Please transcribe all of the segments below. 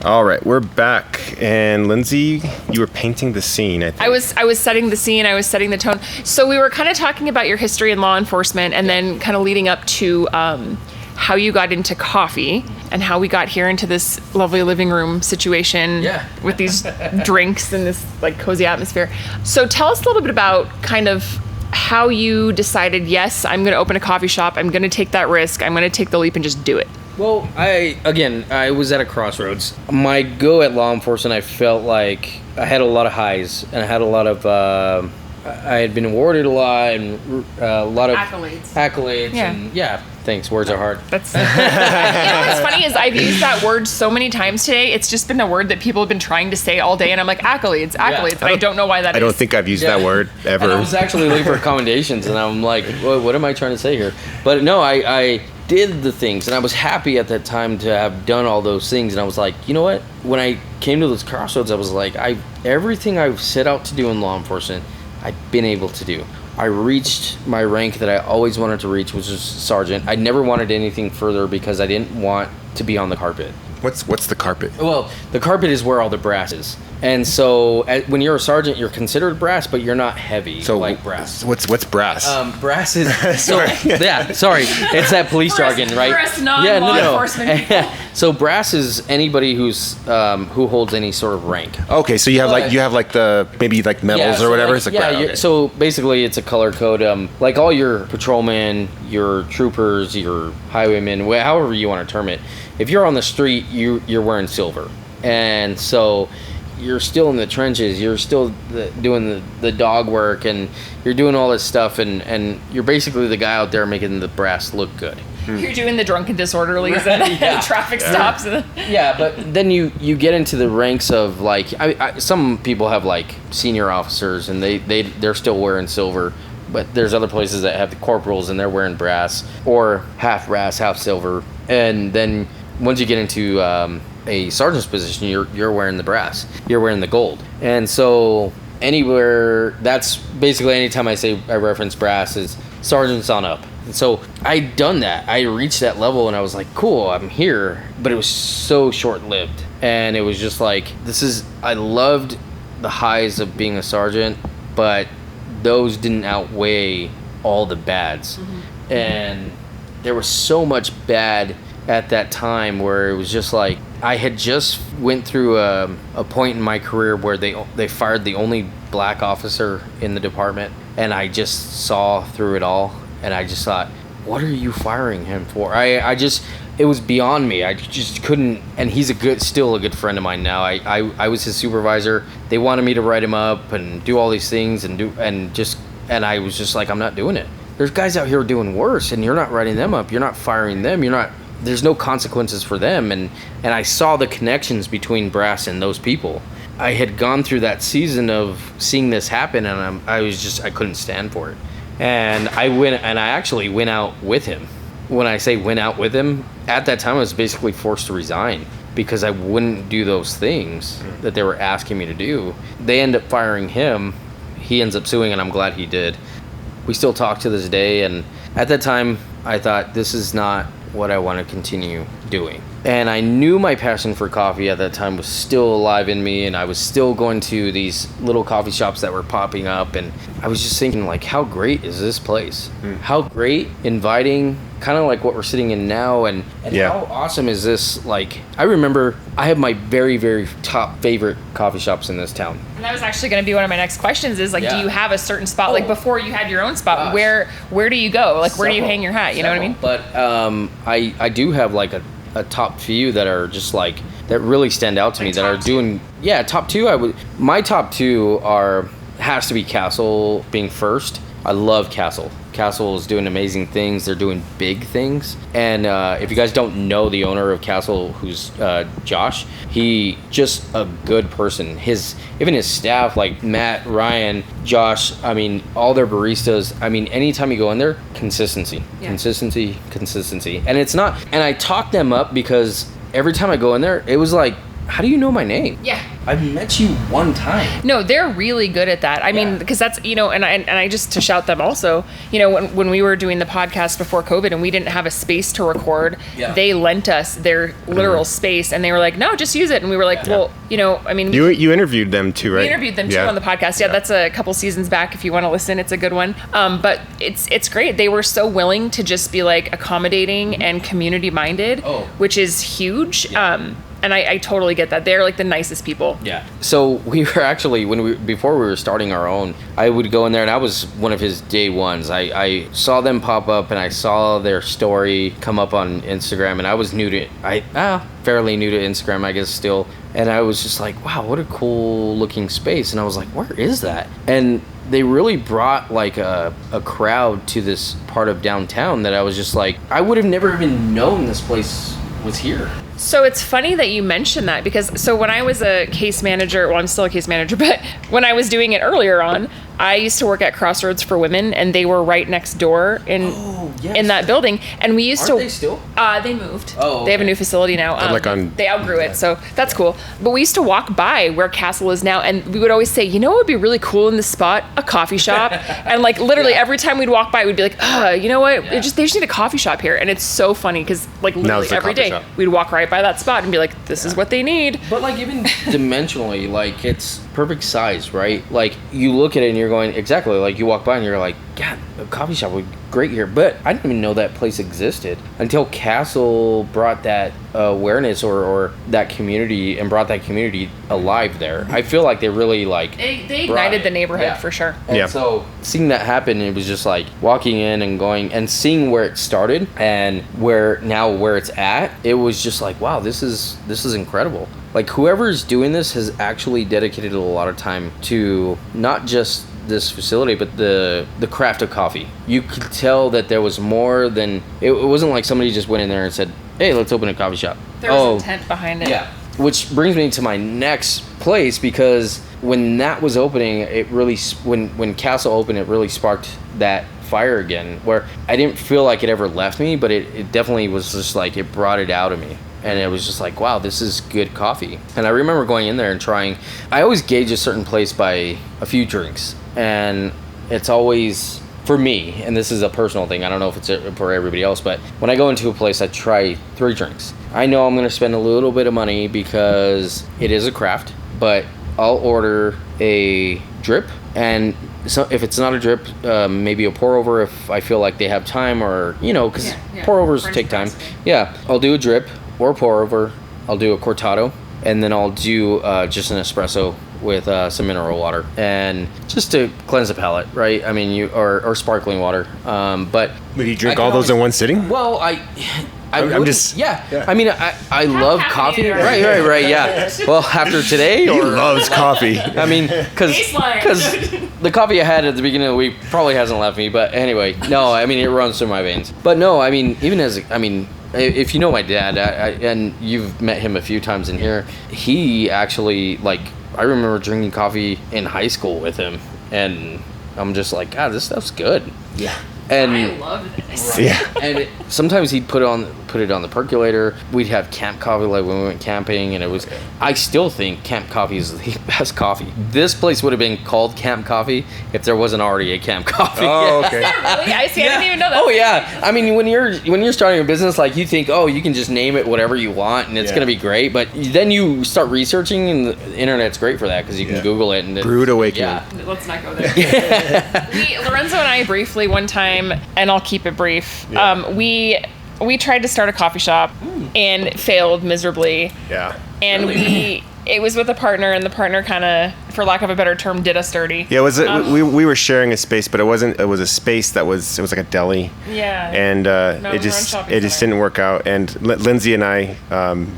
All right, we're back, and Lindsey, you were painting the scene. I think. I was setting the scene. I was setting the tone. So we were kind of talking about your history in law enforcement, and then kind of leading up to how you got into coffee and how we got here into this lovely living room situation with these drinks and this like cozy atmosphere. So tell us a little bit about kind of how you decided, yes, I'm going to open a coffee shop. I'm going to take that risk. I'm going to take the leap and just do it. Well, I was at a crossroads. My go at law enforcement, I felt like I had a lot of highs and I had a lot of, I had been awarded a lot and a lot of accolades. Yeah. And thanks. Words are hard. That's you know what's funny is I've used that word so many times today. It's just been a word that people have been trying to say all day, and I'm like accolades. And I don't know why that is. I don't think I've used that word ever. And I was actually looking for commendations, and I'm like, what am I trying to say here? But no, I did the things, and I was happy at that time to have done all those things, and I was like, you know what? When I came to those crossroads, I was like, everything I've set out to do in law enforcement, I've been able to do. I reached my rank that I always wanted to reach, which was sergeant. I never wanted anything further because I didn't want to be on the carpet. What's the carpet? Well, the carpet is where all the brass is. And so when you're a sergeant, you're considered brass, but you're not heavy like brass. What's brass? Brass is... sorry. It's that police jargon, right? For us non-law enforcement people. So brass is anybody who's who holds any sort of rank. Okay, so you have like the maybe like medals or whatever. So basically it's a color code. Like all your patrolmen, your troopers, your highwaymen, however you want to term it. If you're on the street, you're wearing silver, and so you're still in the trenches. You're still doing the dog work, and you're doing all this stuff, and you're basically the guy out there making the brass look good. You're doing the drunken disorderlies and the traffic stops. Yeah, but then you get into the ranks of like some people have like senior officers, and they're still wearing silver. But there's other places that have the corporals and they're wearing brass or half brass, half silver, and then once you get into a sergeant's position, you're wearing the brass, you're wearing the gold. And so anywhere, that's basically anytime I reference brass is sergeants on up. And so I'd done that. I reached that level and I was like, cool, I'm here. But it was so short-lived. And it was just like, I loved the highs of being a sergeant, but those didn't outweigh all the bads. Mm-hmm. And there was so much bad at that time where it was just like I had just went through a point in my career where they fired the only black officer in the department, and I just saw through it all, and I just thought, what are you firing him for? It was beyond me. I just couldn't. And he's still a good friend of mine now. I was his supervisor. They wanted me to write him up and do all these things and I was just like, I'm not doing it. There's guys out here doing worse, and you're not writing them up. You're not firing them. There's no consequences for them. And I saw the connections between brass and those people. I had gone through that season of seeing this happen, and I couldn't stand for it. And I actually went out with him. When I say went out with him, at that time I was basically forced to resign because I wouldn't do those things that they were asking me to do. They end up firing him. He ends up suing, and I'm glad he did. We still talk to this day, and at that time I thought, this is not what I want to continue doing. And I knew my passion for coffee at that time was still alive in me, and I was still going to these little coffee shops that were popping up, and I was just thinking, like, how great is this place? How great, inviting, kind of like what we're sitting in now, and how awesome is this? Like, I remember I have my very, very top favorite coffee shops in this town. And that was actually going to be one of my next questions is, like, do you have a certain spot? Like, before you had your own spot, where do you go? Like, where do you hang your hat? You know what I mean? But I do have, like, a top few that are just, like, that really stand out to me, that are doing... Yeah, top two, my top two has to be Castle being first. I love Castle. Castle is doing amazing things. They're doing big things. And if you guys don't know the owner of Castle, who's Josh, he just a good person. Even his staff, like Matt, Ryan, Josh, I mean, all their baristas, I mean, anytime you go in there, consistency. And it's not, and I talk them up because every time I go in there, it was like how do you know my name? Yeah. I've met you one time. No, they're really good at that. I mean, because that's, and I just to shout them also, when we were doing the podcast before COVID and we didn't have a space to record, they lent us their literal space and they were like, no, just use it. And we were like, well, I mean. You interviewed them too, right? We interviewed them too on the podcast. Yeah, that's a couple seasons back if you want to listen. It's a good one. But it's great. They were so willing to just be like accommodating and community minded, which is huge. Yeah. And I totally get that. They're like the nicest people. Yeah. So we were actually, before we were starting our own, I would go in there and I was one of his day ones. I saw them pop up and I saw their story come up on Instagram, and I was fairly new to Instagram, I guess still. And I was just like, wow, what a cool looking space. And I was like, where is that? And they really brought like a crowd to this part of downtown that I was just like, I would have never even known this place was here. So it's funny that you mentioned that because when I was a case manager, well, I'm still a case manager, but when I was doing it earlier on, I used to work at Crossroads for Women, and they were right next door in that building. And we used Aren't they still? They moved. Oh, okay. They have a new facility now. They outgrew it, so that's cool. But we used to walk by where Castle is now, and we would always say, what would be really cool in this spot? A coffee shop. And like literally every time we'd walk by, we'd be like, you know what? They just need a coffee shop here. And it's so funny because like literally every day we'd walk right by that spot and be like, this is what they need. But like even dimensionally, like it's perfect size, right? Like you look at it and you're going, exactly, like you walk by and you're like, God, a coffee shop would be great here. But I didn't even know that place existed until Castle brought that awareness or that community and brought that community alive there. I feel like they really like they ignited the neighborhood for sure. And so seeing that happen, it was just like walking in and going and seeing where it started and where it's at. It was just like, wow, this is incredible. Like whoever's doing this has actually dedicated a lot of time to not just this facility, but the craft of coffee. You could tell that there was more than it wasn't like somebody just went in there and said, hey, let's open a coffee shop. There was intent behind it. Yeah. Which brings me to my next place, because when that was opening, it really when Castle opened, it really sparked that fire again, where I didn't feel like it ever left me, but it definitely was just like it brought it out of me. And it was just like, wow, this is good coffee. And I remember going in there and trying. I always gauge a certain place by a few drinks. And it's always, for me, and this is a personal thing, I don't know if it's for everybody else, but when I go into a place, I try 3 drinks. I know I'm going to spend a little bit of money because it is a craft, but I'll order a drip. And so if it's not a drip, maybe a pour over if I feel like they have time, or, because pour overs take time. Yeah, I'll do a drip or a pour over. I'll do a cortado, and then I'll do just an espresso with some mineral water, and just to cleanse the palate, right? I mean, or sparkling water. But would you drink all those in one sitting? Well, I'm just I mean, I love coffee. Right. Yeah. Well, after today, he loves coffee. I mean, because the coffee I had at the beginning of the week probably hasn't left me. But anyway, no, I mean, it runs through my veins. But no, I mean, if you know my dad, and you've met him a few times in here, he actually, like, I remember drinking coffee in high school with him, and I'm just like, God, this stuff's good. Yeah. And I love this. Yeah. And sometimes he'd put it on the percolator. We'd have camp coffee, like when we went camping, and it was. I still think camp coffee is the best coffee. This place would have been called Camp Coffee if there wasn't already a Camp Coffee. Oh, okay. Really? I see. I didn't even know that. Oh yeah. I mean, when you're starting a business, like, you think, you can just name it whatever you want and it's gonna be great. But then you start researching, and the internet's great for that because you can Google it. And Brewed Awakening. Yeah. Let's not go there. Lorenzo and I briefly one time, and I'll keep it brief. Yeah. We tried to start a coffee shop and failed miserably. Yeah. And it was with a partner, and the partner kind of, for lack of a better term, did us dirty. Yeah, we were sharing a space, but it was a space it was like a deli. Yeah. And it just didn't work out. And Lindsey and I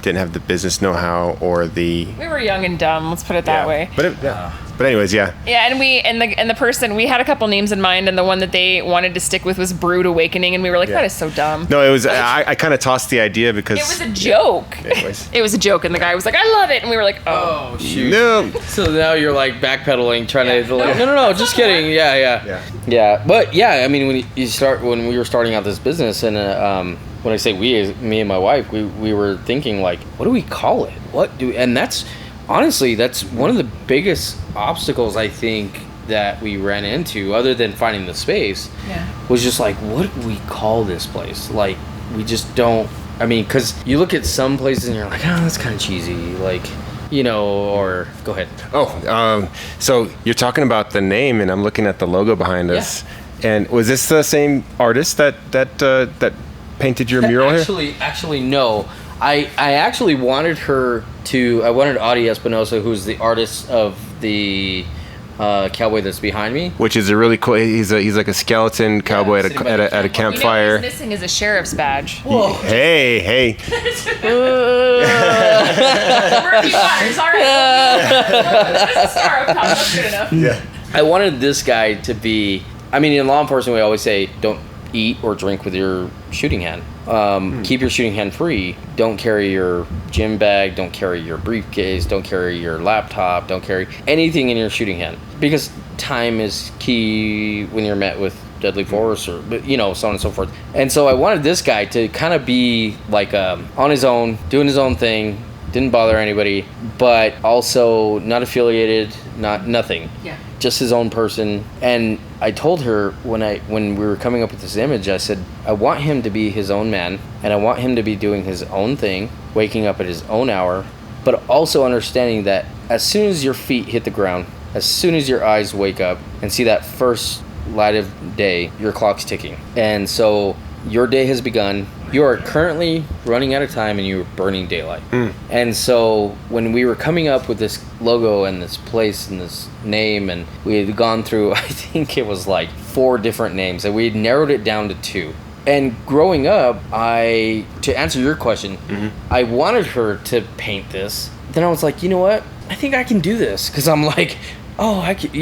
didn't have the business know-how or the. We were young and dumb. Let's put it that way. But anyways, yeah. Yeah, and the person, we had a couple names in mind, and the one that they wanted to stick with was Brewed Awakening, and we were like, that is so dumb. No, it was. I kind of tossed the idea because it was a joke. It was a joke, and the guy was like, I love it, and we were like, oh shoot. No. So now you're like backpedaling, trying to like, no, just kidding. Yeah. But yeah, I mean, when we were starting out this business, and when I say we, me and my wife, we were thinking like, what do we call it? And that's honestly, that's one of the biggest obstacles I think that we ran into, other than finding the space, was just like, what do we call this place? Like, we just don't. I mean, because you look at some places and you're like, oh, that's kind of cheesy, like, you know, or go ahead. So you're talking about the name, and I'm looking at the logo behind us. And was this the same artist that painted your mural here? Actually, no. I actually wanted her to. I wanted Audie Espinosa, who's the artist of the cowboy that's behind me, which is a really cool. He's like a skeleton cowboy at a campfire. You know, he's missing is a sheriff's badge. Whoa. Hey. Murphy Waters, all right. Just a star up top. That's good enough. Yeah. I wanted this guy to be. I mean, in law enforcement, we always say don't eat or drink with your shooting hand. Keep your shooting hand free. Don't carry your gym bag. Don't carry your briefcase. Don't carry your laptop. Don't carry anything in your shooting hand, because time is key when you're met with deadly force, or so on and so forth. And so I wanted this guy to kind of be like on his own, doing his own thing, didn't bother anybody, but also not affiliated, nothing. Yeah. Just his own person. And I told her when we were coming up with this image, I said, I want him to be his own man, and I want him to be doing his own thing, waking up at his own hour, but also understanding that as soon as your feet hit the ground, as soon as your eyes wake up and see that first light of day, your clock's ticking. And so your day has begun. You are currently running out of time and you're burning daylight. And so when we were coming up with this logo and this place and this name, and we had gone through, I think it was like 4 different names, and we had narrowed it down to 2. And growing up, to answer your question, I wanted her to paint this. Then I was like, you know what? I think I can do this, because I'm like, oh, I can,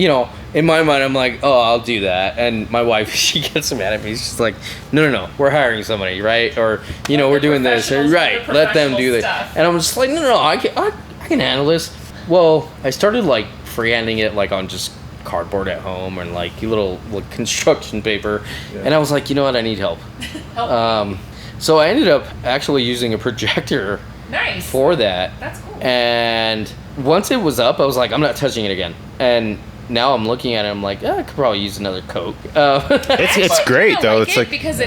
in my mind, I'm like, oh, I'll do that. And my wife, she gets mad at me. She's like, no, we're hiring somebody, right? Or, we're doing this. Right, let them do this. And I'm just like, no, I can handle this. Well, I started like freehanding it like on just cardboard at home and like little construction paper. Yeah. And I was like, you know what? I need help. So I ended up actually using a projector for that. That's cool. And once it was up, I was like, I'm not touching it again. And now I'm looking at it, I'm like, I could probably use another coat. It's great though. It's like because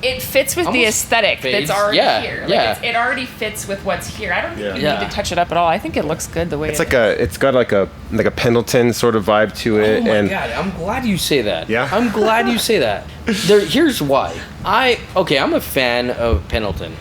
it fits with the aesthetic that's already here. Like it already fits with what's here. I don't think you need to touch it up at all. I think it looks good the way it's got like a Pendleton sort of vibe to it. Oh my God, I'm glad you say that. Yeah. I'm glad you say that. Here's why. I'm a fan of Pendleton.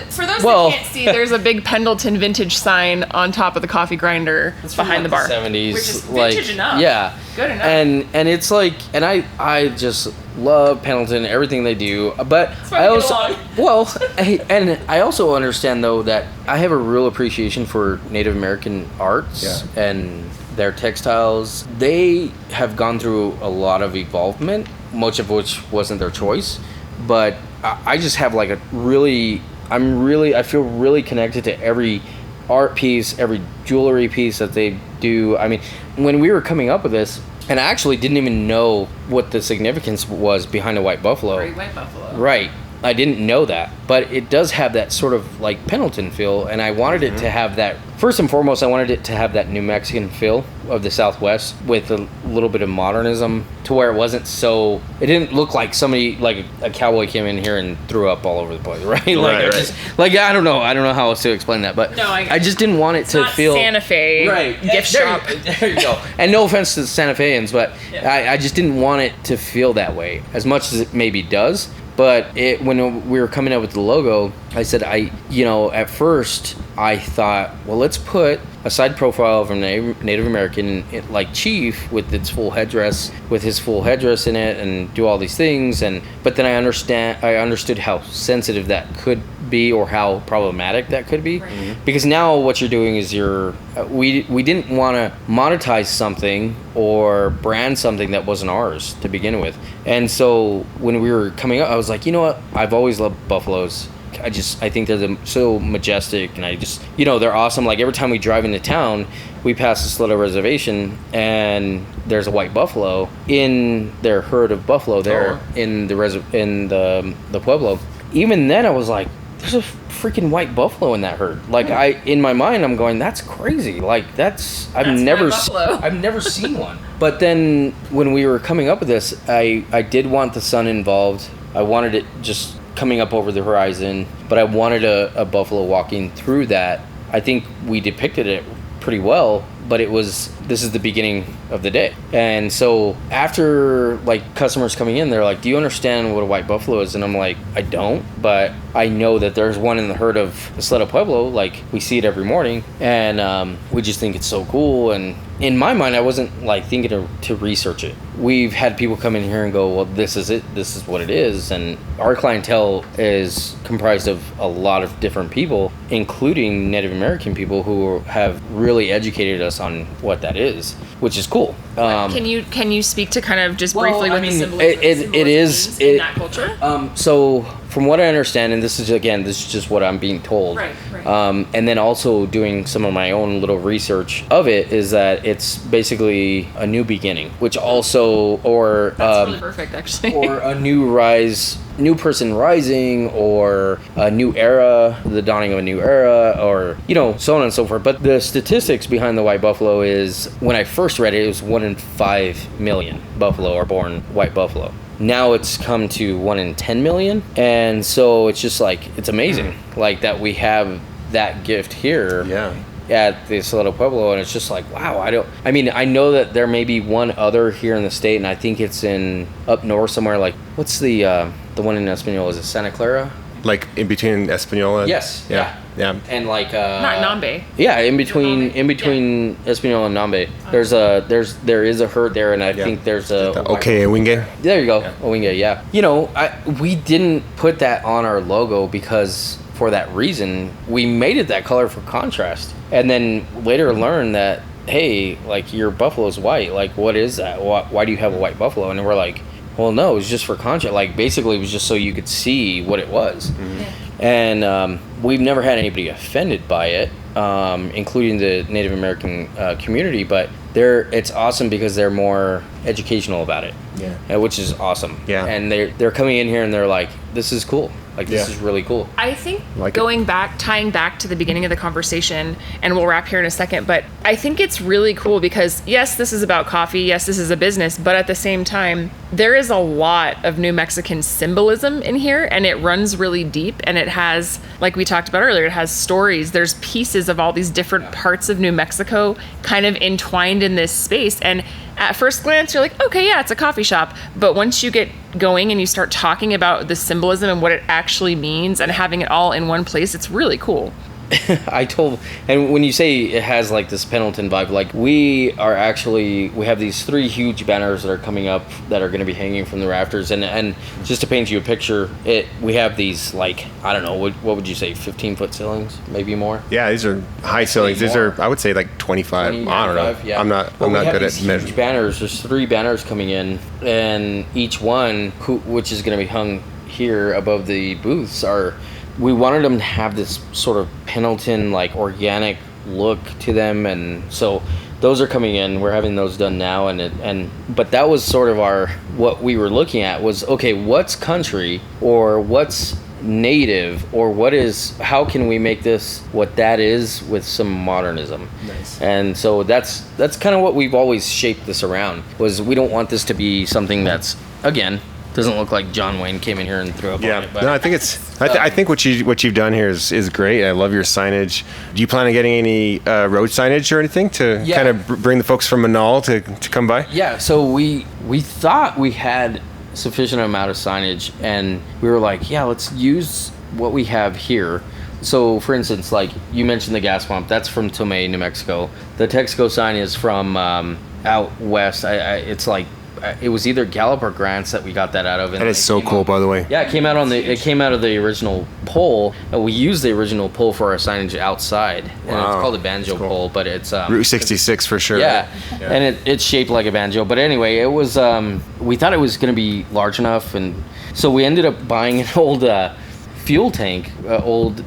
For those that can't see, there's a big Pendleton vintage sign on top of the coffee grinder behind the bar. 70s, which is vintage enough. Yeah. Good enough. And it's like, and I just love Pendleton, everything they do. But I also understand though that I have a real appreciation for Native American arts and their textiles. They have gone through a lot of evolvement, much of which wasn't their choice. But I just have like I feel really connected to every art piece, every jewelry piece that they do. I mean, when we were coming up with this, and I actually didn't even know what the significance was behind a white buffalo. Great white buffalo. Right. I didn't know that, but it does have that sort of like Pendleton feel, and I wanted it to have that. First and foremost, I wanted it to have that New Mexican feel of the Southwest with a little bit of modernism, to where it wasn't so. It didn't look like somebody, like a cowboy came in here and threw up all over the place, right? I don't know how else to explain that, but no, I just didn't want it to feel Santa Fe gift shop. There you go. And no offense to the Santa Feans, but I just didn't want it to feel that way as much as it maybe does. But when we were coming up with the logo, I said, at first I thought, well, let's put a side profile of a Native American, like chief, with its full headdress, with his full headdress in it, and do all these things. But then I understood how sensitive that could be, or how problematic that could be, because now what you're doing is we didn't want to monetize something or brand something that wasn't ours to begin with. And so when we were coming up, I was like, you know what? I've always loved buffaloes. I think they're so majestic, and they're awesome. Like every time we drive into town, we pass this little reservation, and there's a white buffalo in their herd of buffalo there in the Pueblo. even then I was like, there's a freaking white buffalo in that herd. Like in my mind, I'm going, that's crazy. Like I've never seen one. But then when we were coming up with this, I did want the sun involved. I wanted it just coming up over the horizon, but I wanted a buffalo walking through that. I think we depicted it pretty well, but this is the beginning of the day. And so after like customers coming in, they're like, do you understand what a white buffalo is? And I'm like, I don't, but I know that there's one in the herd of Isleta Pueblo. Like, we see it every morning, and we just think it's so cool. And in my mind, I wasn't like thinking to research it. We've had people come in here and go, well, this is it, this is what it is. And our clientele is comprised of a lot of different people, including Native American people who have really educated us on what that is, which is cool. Can you speak to kind of just briefly what the symbolism it is means in that culture? So from what I understand, and this is just what I'm being told, right. And then also doing some of my own little research of it, is that it's basically a new beginning, which also, or that's really perfect, actually. or a new person rising, or a new era, the dawning of a new era, or so on and so forth. But the statistics behind the white buffalo is, when I first read it, it was 1 in 5 million buffalo are born white buffalo. Now it's come to 1 in 10 million, and so it's just like, it's amazing, like that we have that gift here. Yeah. At the Isleta Pueblo, and it's just like, wow. I know that there may be one other here in the state, and I think it's in up north somewhere. Like, what's the one in Espanola? Is it Santa Clara? Like in between Espanola? Yes. Yeah. And like not Nambe. Yeah, in between Espanola and Nambe. There is a herd there, and I think there's a Owinge. There you go. Owinge, yeah. We didn't put that on our logo because for that reason. We made it that color for contrast. And then later learned that, hey, like, your buffalo's white. Like, what is that? Why do you have a white buffalo? And we're like, well, no, it's just for contrast. Like, basically, it was just so you could see what it was. Mm-hmm. Yeah. And we've never had anybody offended by it, including the Native American community. But it's awesome because they're more educational about it, which is awesome. Yeah. And they're coming in here and they're like, this is cool. Like, this is really cool. I think tying back to the beginning of the conversation, and we'll wrap here in a second, but I think it's really cool because, yes, this is about coffee. Yes, this is a business. But at the same time, there is a lot of New Mexican symbolism in here, and it runs really deep. And it has, like we talked about earlier, it has stories. There's pieces of all these different parts of New Mexico kind of entwined in this space. And at first glance, you're like, okay, yeah, it's a coffee shop. But once you get going and you start talking about the symbolism and what it actually means and having it all in one place, it's really cool. And when you say it has like this Pendleton vibe, like we have these 3 huge banners that are coming up that are going to be hanging from the rafters, and just to paint you a picture, we have these, like, I don't know, what would you say, 15-foot ceilings, maybe more? Yeah, these are high ceilings. These are, I would say, like 25. I don't know. Yeah. I'm not good at measuring. Huge banners. There's 3 banners coming in, and each one, which is going to be hung here above the booths, we wanted them to have this sort of Pendleton, like, organic look to them, and so those are coming in. We're having those done now, but that was sort of what we were looking at was, okay, what's country, or what's native, or how can we make this what that is with some modernism? Nice. And so that's kind of what we've always shaped this around, was we don't want this to be something that's, again, doesn't look like John Wayne came in here and threw up on it. But. No, I think I think what you've done here is great. I love your signage. Do you plan on getting any road signage or anything to kind of bring the folks from Manal to come by? Yeah. So we thought we had sufficient amount of signage, and we were like, yeah, let's use what we have here. So, for instance, like you mentioned the gas pump, that's from Tomei, New Mexico. The Texaco sign is from out west. It's like. It was either Gallup or Grants that we got that out of. And it's so cool, by the way. Yeah, it came out of the original pole. We used the original pole for our signage outside. And it's called a banjo pole, but it's Route 66 for sure. Yeah. And it's shaped like a banjo. But anyway, it was we thought it was going to be large enough, and so we ended up buying an old fuel tank,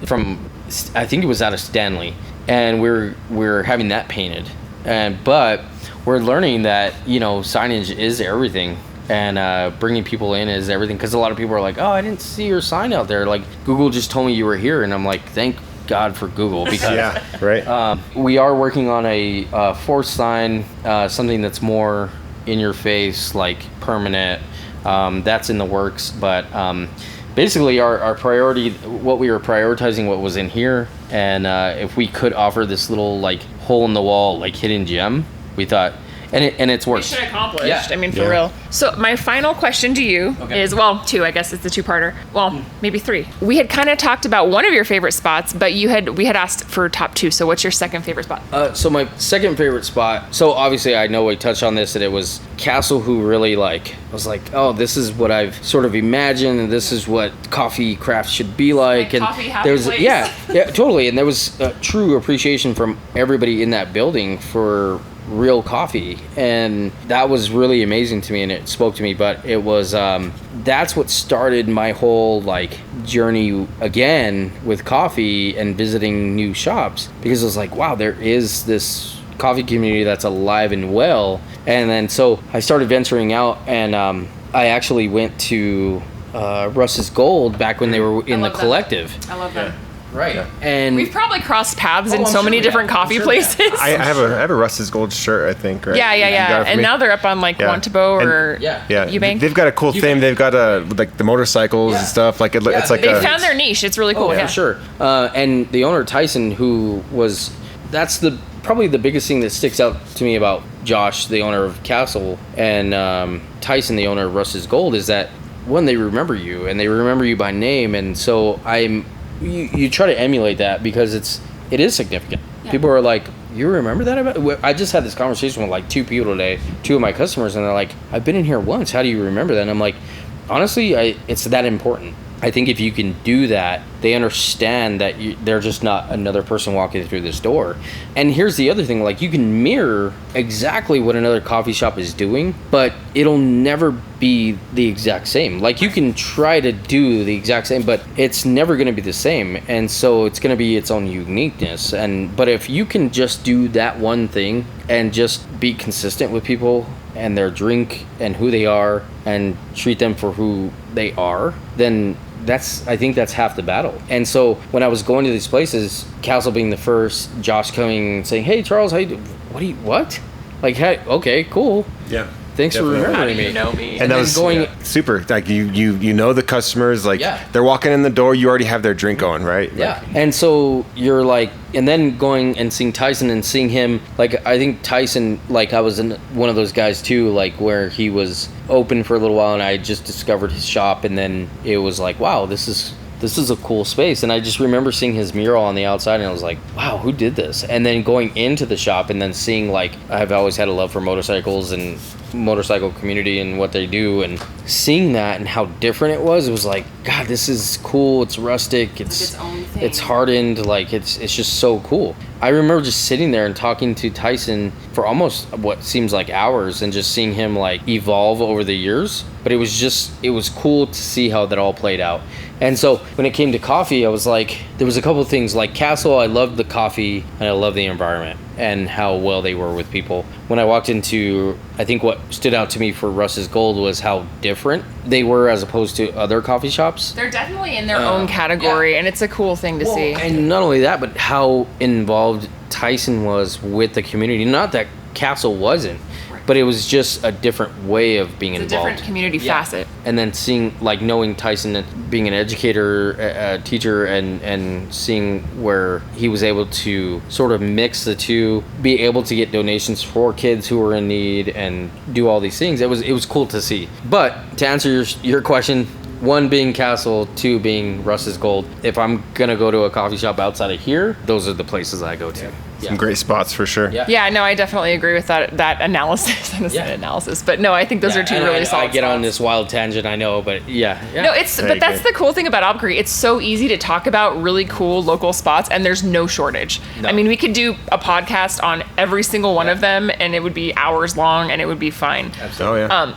from, I think it was out of Stanley, and we're having that painted. But we're learning that, signage is everything. and bringing people in is everything. Because a lot of people are like, oh, I didn't see your sign out there. Like, Google just told me you were here. And I'm like, thank God for Google, because Yeah, right. we are working on a fourth sign, something that's more in your face, like permanent. That's in the works, but basically our priority, what we were prioritizing, what was in here, and if we could offer this little like hole in the wall, like hidden gem, we thought, and it's worked. Mission accomplished. Yeah. I mean, for Yeah. real. So my final question to you Okay. is, well, two, I guess it's a two-parter. Well, maybe three. We had kind of talked about one of your favorite spots, but we had asked for top two. So what's your second favorite spot? So my second favorite spot, so obviously I know we touched on this, that it was Castle, who really like, I was like, oh, this is what I've sort of imagined, and this is what coffee craft should be like. And coffee happy there's, place. yeah, totally. And there was true appreciation from everybody in that building for real coffee, and that was really amazing to me, and it spoke to me. But it was that's what started my whole like journey again with coffee and visiting new shops, because it was like, wow, there is this coffee community that's alive and well. And then so I started venturing out, and I actually went to Russ's Gold back when they were in the love that. collective. I love that. Right. And We've probably crossed paths in I'm so sure many we different have. I'm coffee sure we places. I have a Russ's Gold shirt, I think, right? yeah. You got it for And me? now they're up on like Yeah. Wantabo or And- yeah. Yeah, Eubank. they've got a cool theme. They've got like the motorcycles Yeah. and stuff. Like Yeah, it's like They a found their niche. It's really cool. Oh, yeah. for sure. And the owner, Tyson, that's probably the biggest thing that sticks out to me about Josh, the owner of Castle, and Tyson, the owner of Russ's Gold, is that one, they remember you, and they remember you by name. And so you try to emulate that, because it is significant. Yeah. People are like, you remember that about? I just had this conversation with like two people today, two of my customers, and they're like, I've been in here once. How do you remember that? And I'm like, honestly, it's that important. I think if you can do that, they understand that they're just not another person walking through this door. And here's the other thing, like, you can mirror exactly what another coffee shop is doing, but it'll never be the exact same. Like, you can try to do the exact same, but it's never going to be the same. And so it's going to be its own uniqueness. But if you can just do that one thing and just be consistent with people and their drink and who they are, and treat them for who they are, then I think that's half the battle. And so when I was going to these places, Castle being the first, Josh coming and saying, "Hey Charles, how you do? What? Like, hey, okay, cool. yeah. Thanks Definitely. for How do remembering you me." know me? And that then was going- super. Like you know the customers. Like Yeah. they're walking in the door, you already have their drink going, right? Yeah. And so you're like, and then going and seeing Tyson and seeing him, like, I think Tyson, like, I was in one of those guys too, like, where he was open for a little while and I just discovered his shop, and then it was like, wow, this is a cool space. And I just remember seeing his mural on the outside, and I was like, wow, who did this? And then going into the shop and then seeing, like, I've always had a love for motorcycles and motorcycle community and what they do, and seeing that and how different it was like, God, this is cool. It's rustic. its own thing. It's hardened. Like, it's just so cool. I remember just sitting there and talking to Tyson for almost what seems like hours, and just seeing him like evolve over the years. But it was cool to see how that all played out. And so when it came to coffee, I was like, there was a couple of things. Like Castle, I loved the coffee and I loved the environment and how well they were with people. When I walked into, I think what stood out to me for Russ's Gold was how different they were as opposed to other coffee shops. They're definitely in their own category, yeah. and it's a cool thing to see. And not only that, but how involved Tyson was with the community. Not that Castle wasn't, but it was just a different way of being It's a involved. different community Yeah. facet. And then seeing, like, knowing Tyson being an educator, a teacher, and seeing where he was able to sort of mix the two, be able to get donations for kids who were in need and do all these things. It was cool to see. But to answer your question, one being Castle, two being Russ's Gold. If I'm gonna go to a coffee shop outside of here, those are the places I go to. Some great spots for sure. Yeah. Yeah, no, I definitely agree with that analysis. I Yeah. analysis, but no, I think those are two And really solid I get on spots. this wild tangent, I know, but yeah. No, it's Very but that's good. the cool thing about Albuquerque. It's so easy to talk about really cool local spots, and there's no shortage. No. I mean, we could do a podcast on every single one of them, and it would be hours long, and it would be fine. Oh yeah.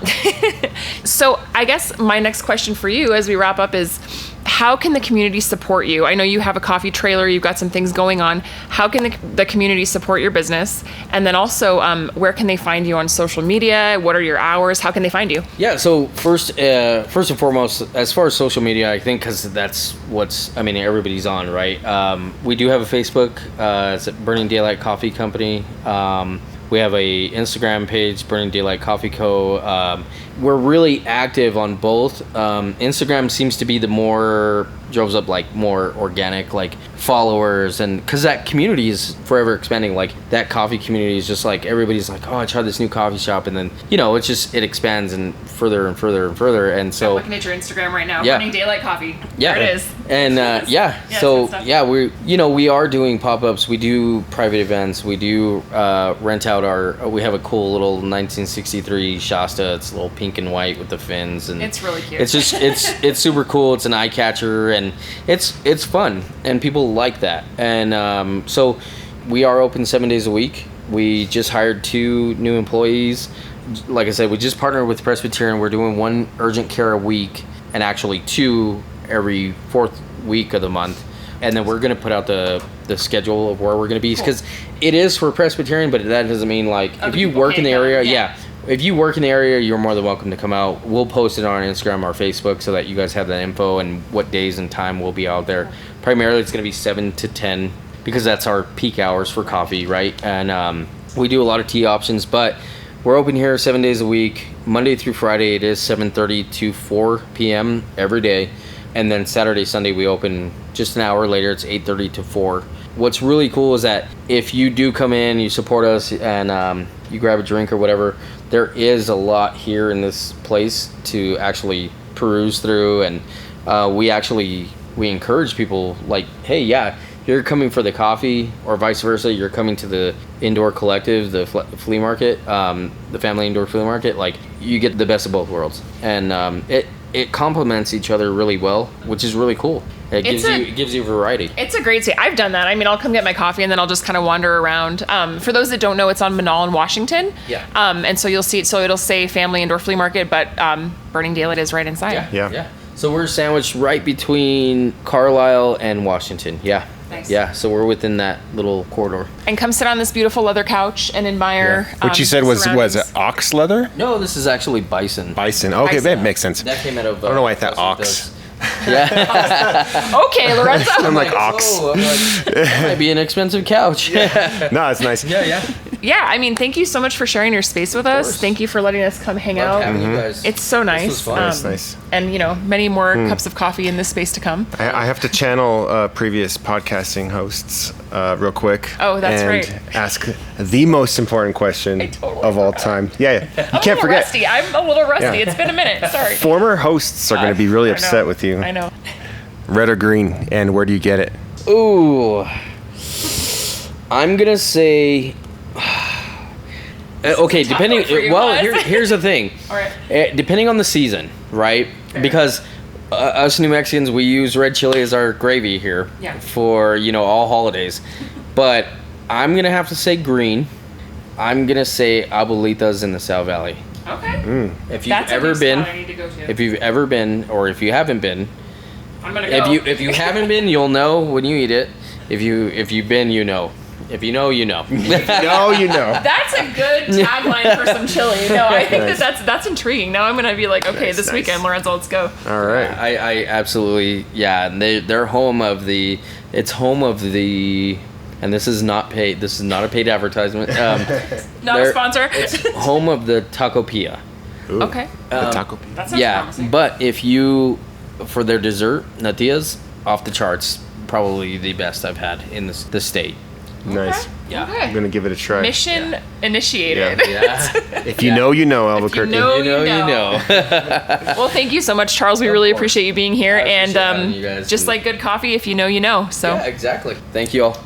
So I guess my next question for you as we wrap up is, how can the community support you? I know you have a coffee trailer, you've got some things going on. How can the community support your business? And then also, where can they find you on social media? What are your hours? How can they find you? Yeah, so first and foremost, as far as social media, I think because that's everybody's on, right? We do have a Facebook, it's at Burning Daylight Coffee Company. We have a Instagram page, Burning Daylight Coffee Co. We're really active on both. Instagram seems to be the more droves up, like more organic, like followers, and because that community is forever expanding. Like that coffee community is just like everybody's like, oh, I tried this new coffee shop, and then it expands and further and further and further. And so I'm looking at your Instagram right now, yeah. Burning Daylight Coffee. Yeah, there it is. And we are doing pop-ups. We do private events. We do rent out we have a cool little 1963 Shasta. It's a little pink and white with the fins, and it's really cute. It's just it's super cool. It's an eye catcher, and it's fun, and people like that. And so we are open 7 days a week. We just hired 2 new employees. Like I said, we just partnered with Presbyterian. We're doing 1 urgent care a week, and actually 2 every 4th week of the month. And then we're going to put out the schedule of where we're going to be, because it is for Presbyterian, but that doesn't mean like if you work in the area, if you work in the area, you're more than welcome to come out. We'll post it on Instagram or Facebook so that you guys have that info and what days and time we'll be out there. Primarily, it's going to be 7 to 10 because that's our peak hours for coffee, right? And we do a lot of tea options, but we're open here 7 days a week. Monday through Friday, it is 7:30 to 4 p.m. every day. And then Saturday, Sunday, we open just an hour later. It's 8:30 to 4. What's really cool is that if you do come in, you support us, and you grab a drink or whatever, there is a lot here in this place to actually peruse through. And we encourage people like, hey, yeah, you're coming for the coffee, or vice versa. You're coming to the indoor collective, the flea market, the family indoor flea market. Like, you get the best of both worlds. And it complements each other really well, which is really cool. It gives you variety. It's a great state. I've done that. I mean, I'll come get my coffee and then I'll just kind of wander around. For those that don't know, it's on Menaul in Washington. Yeah. And so you'll see it. So it'll say Family Indoor Flea Market, but Burning Daylight is right inside. Yeah. So we're sandwiched right between Carlisle and Washington. Yeah. Nice. Yeah, so we're within that little corridor. And come sit on this beautiful leather couch and admire. Which you said was it ox leather? No, this is actually bison. Bison. Okay, that makes sense. That came out of. I don't know why I thought ox. Yeah. Okay, Lorenzo. I'm like ox. Oh, that might be an expensive couch. No, it's nice. Yeah. Yeah, I mean, thank you so much for sharing your space with us. Thank you for letting us come hang Loved out. having you guys. It's so nice. This was fun. That's nice. And, many more cups of coffee in this space to come. I have to channel previous podcasting hosts real quick. Oh, that's and right. Ask the most important question of all time. Yeah. You can't forget. Rusty. I'm a little rusty. Yeah. It's been a minute. Sorry. Former hosts are going to be really upset with you. I know. Red or green, and where do you get it? Ooh. I'm going to say... okay, depending. Well, here's the thing. All right. Depending on the season, right? Fair. Because us New Mexicans, we use red chili as our gravy here for all holidays. But I'm gonna have to say green. I'm gonna say Abuelitas in the Sal Valley. Okay. If you've ever been, if you've ever been, or if you haven't been, I'm gonna go. If you haven't been, you'll know when you eat it. If you've been, you know. If you know, you know. No, you know. That's a good tagline for some chili. No, I think that's intriguing. Now I'm gonna be like, okay, this weekend, Lorenzo, let's go. All right. I absolutely, and they're home of the. It's home of the. And this is not paid. This is not a paid advertisement. Not a sponsor. It's home of the Tacopilla. Ooh, Okay. The taco pizza. That sounds promising. But if you, for their dessert, natillas, off the charts, probably the best I've had in the state. Nice. Okay. Yeah. Okay. I'm gonna give it a try. Mission initiated. Yeah. If you know, you know, Albuquerque. know, You know. Well, thank you so much, Charles. We really appreciate you being here. I appreciate And having you guys. just like good coffee, if you know, you know. So Yeah, exactly. Thank you all.